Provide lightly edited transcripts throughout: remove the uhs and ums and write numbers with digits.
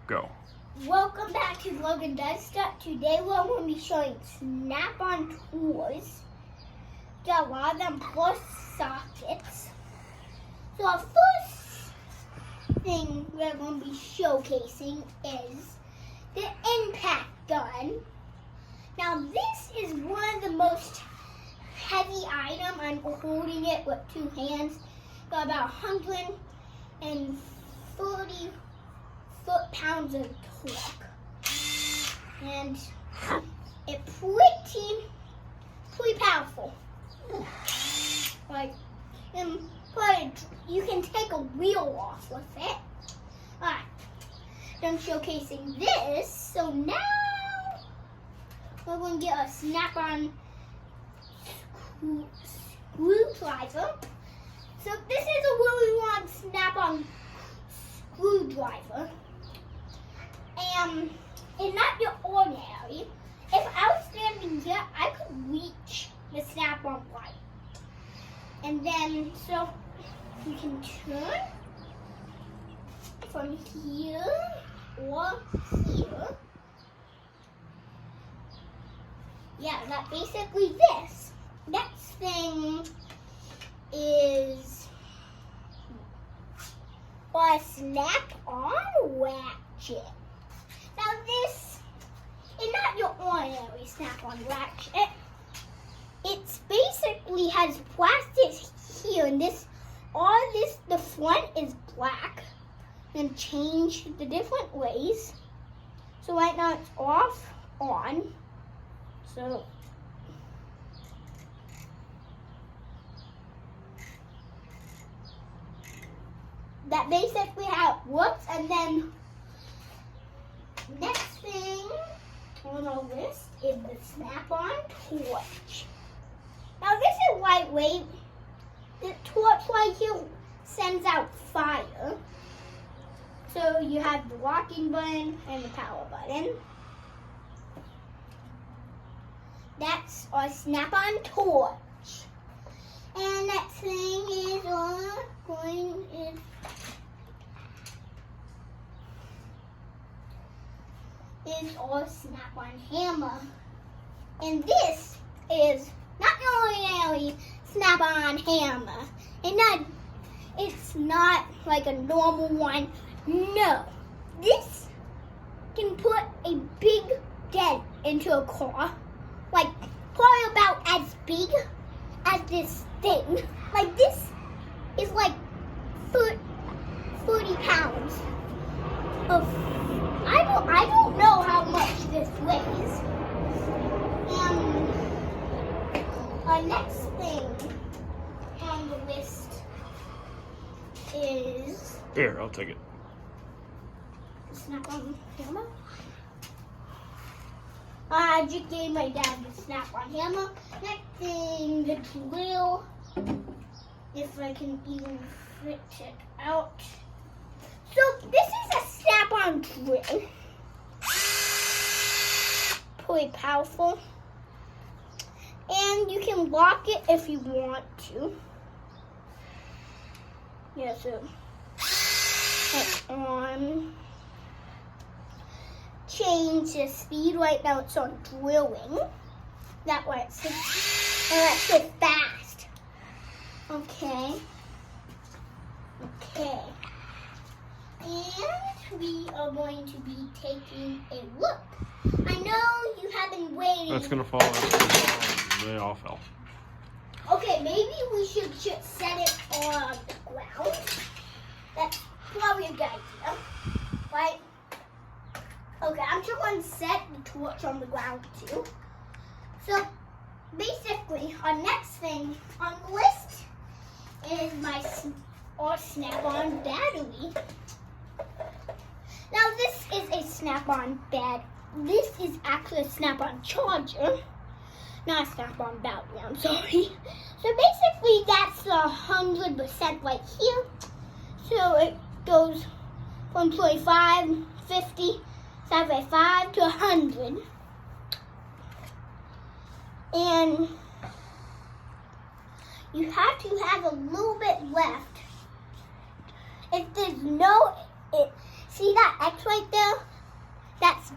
Go. Welcome back to Logan Does Stuff. Today we're going to be showing Snap-on toys. Got a lot of them plus sockets. So our first thing we're going to be showcasing is the impact gun. Now this is one of the most heavy items. I'm holding it with two hands. Got about 130 foot-pounds of torque. And it's pretty powerful. Like, you can take a wheel off with it. Alright, done showcasing this. So now we're going to get a Snap-on screwdriver. So this is a really long Snap-on screwdriver. And it's not your ordinary. If I was standing here, I could reach the Snap-on light. And then, so you can turn from here or here. Yeah, that's basically this. Next thing is a Snap-on ratchet. Now this is not your ordinary Snap-on ratchet. It's basically has plastic here, and the front is black, and change the different ways. So right now it's off, on. So that basically how it works. And then next thing on our list is the Snap-on torch. Now this is lightweight. The torch right here sends out fire. So you have the locking button and the power button. That's our Snap-on torch. And next thing is our Snap-on hammer. And this is not the ordinary Snap-on hammer. It's not like a normal one. No. This can put a big dent into a car. Like probably about as big as this thing. Like this is like 30 pounds of, I don't know how much this weighs. And our next thing on the list is... Here, I'll take it. Snap-on hammer. I just gave my dad the Snap-on hammer. Next thing, the drill. If I can even fit it out. So this is a Snap-on drill. Pretty powerful. And you can lock it if you want to. Yeah, so it's on. Change the speed. Right now it's on drilling. That way it's so fast. Okay. Okay. And we are going to be taking a look. I know you have been waiting. That's gonna fall. They all fell. Okay, maybe we should just set it on the ground. That's probably a good idea, right? Okay, I'm just going to set the torch on the ground too. So basically, our next thing on the list is our Snap-on battery. Now this is a Snap-on battery. This is actually a Snap-on charger, not a Snap-on battery. I'm sorry. So basically, that's 100% right here. So it goes from 25, 50. 75 to 100. And you have to have a little bit left. If there's no, see that X right there?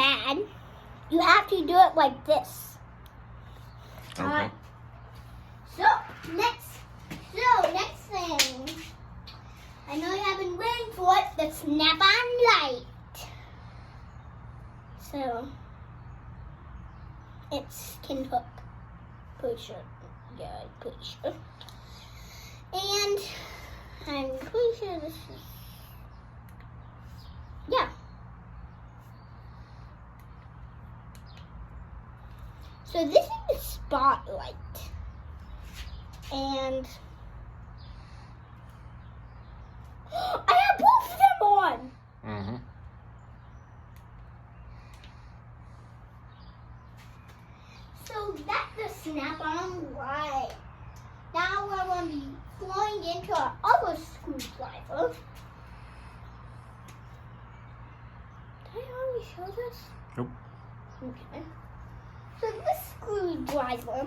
bad. You have to do it like this. Okay. Alright. So next thing. I know you have been waiting for it. The snap-on light. So it's can hook. Pretty sure. Yeah, I'm pretty sure. And I'm pretty sure this is. Yeah. So this is the spotlight. And I have both of them on. Mm-hmm. So that's the snap-on light. Now we're going to be going into our other screwdriver. Did I already show this? Nope. Okay. So this screwdriver,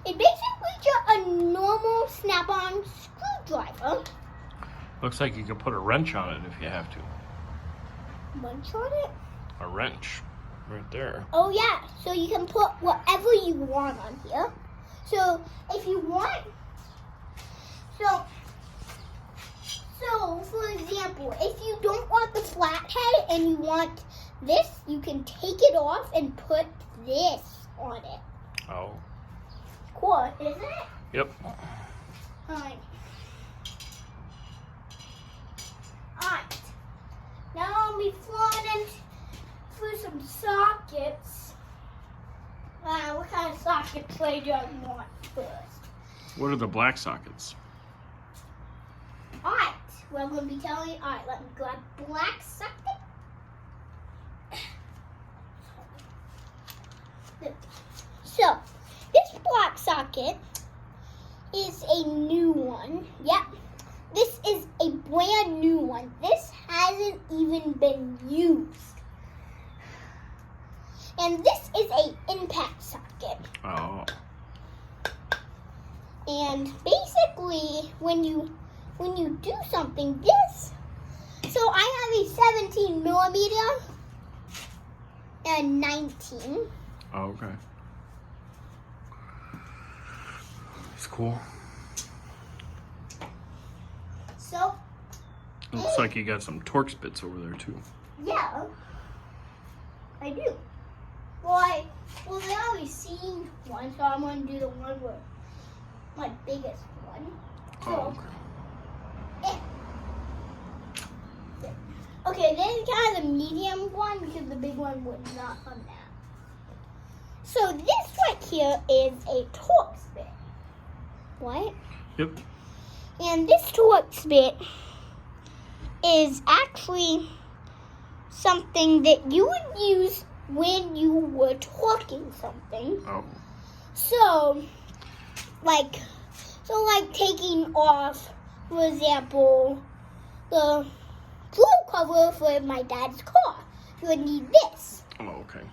it basically just a normal snap-on screwdriver. Looks like you can put a wrench on it if you have to. Wrench on it? A wrench. Right there. Oh yeah, so you can put whatever you want on here. So if you want, so for example, if you don't want the flathead and you want this, you can take it off and put this on it. Oh. Cool, isn't it? Yep. Alright. Now I'll be flooding through some sockets. What kind of socket tray do I want first? What are the black sockets? Alright, well, I'm going to be telling you. Alright, let me grab black socket. So, this black socket is a new one. Yep. This is a brand new one. This hasn't even been used. And this is a impact socket. Oh. And basically, when you do something, this. So I have a 17 millimeter and 19. Oh, okay. It's cool. So Looks like you got some Torx bits over there too. yeah, I do. Well, they already seen one, so I'm going to do the one with my biggest one. Oh, okay. Okay, this is kind of the medium one because the big one would not come down. So this right here is a Torx bit. What? Yep. And this Torx bit is actually something that you would use when you were torquing something. Oh. So, like taking off, for example, the floor cover for my dad's car. You would need this. Oh, okay.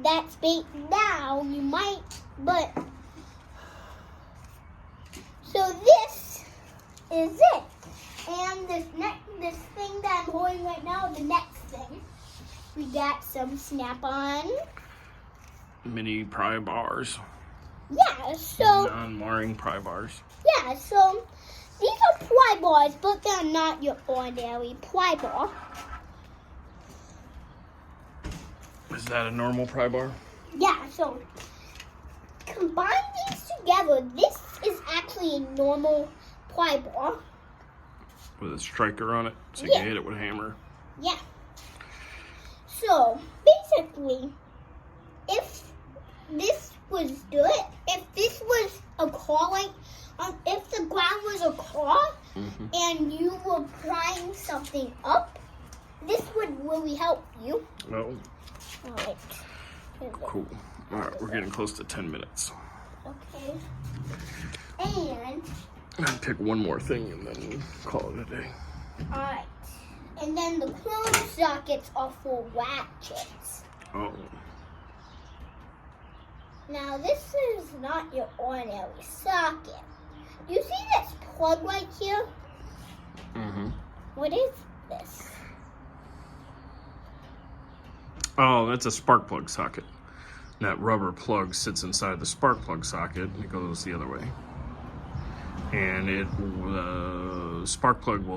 That's now you might, but so this is it. And this thing that I'm holding right now, the next thing, we got some snap-on. Mini pry bars. Yeah, so Non-marring pry bars. yeah, so these are pry bars, but they're not your ordinary pry bar. Is that a normal pry bar? Yeah, so combine these together. This is actually a normal pry bar. With a striker on it, so you Yeah. can hit it with a hammer. Yeah. So basically, if this was good, if this was a car, like if the ground was a car and you were prying something up, this would really help you. Oh, All right. cool. All right, we're getting close to 10 minutes. Okay. And I'll pick one more thing and then call it a day. all right. And then the chrome sockets are for ratchets. Oh, Now this is not your ordinary socket. You see this plug right here? mm-hmm. What is this? Oh, that's a spark plug socket. That rubber plug sits inside the spark plug socket and it goes the other way. And the spark plug will